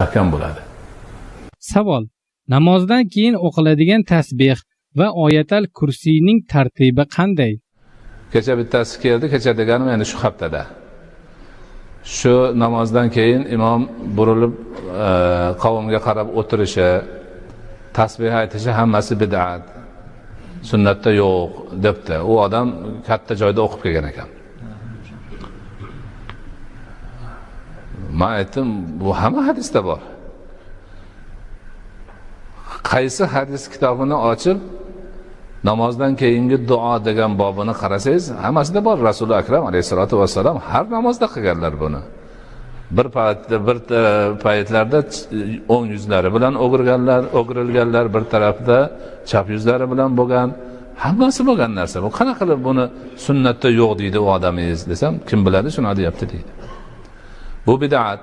mustahkam bo'ladi. Savol: namozdan keyin o'qiladigan tasbih va oyatal kursiyning tartibi qanday? Kecha bittasi keldi, kecha deganim endi shu haftada. Shu namozdan keyin imom burilib qavmga qarab o'tirishi, tasbih aytishi hammasi bid'at. Sunnatda yo'q debdi. U odam katta joyda o'qib kelgan ekan. Men aytdim, bu hamma hadisda bor. Qaysi hadis kitobini ochib namozdan keyingi duo degan bobini qarasangiz, hammasida bor. Rasululloh akram alayhisolatu vassalam har namozda qilganlar buni. Bir paytlarda o'ng yuzlari bilan o'girilganlar, bir tarafda chap yuzlari bilan bo'lgan, hammasi bo'lgan narsa. Bu qanaqa qilib buni sunnatda yo'q deydi u odamingiz desam, kim biladi shuni deyapti deydi. Bu bid'at.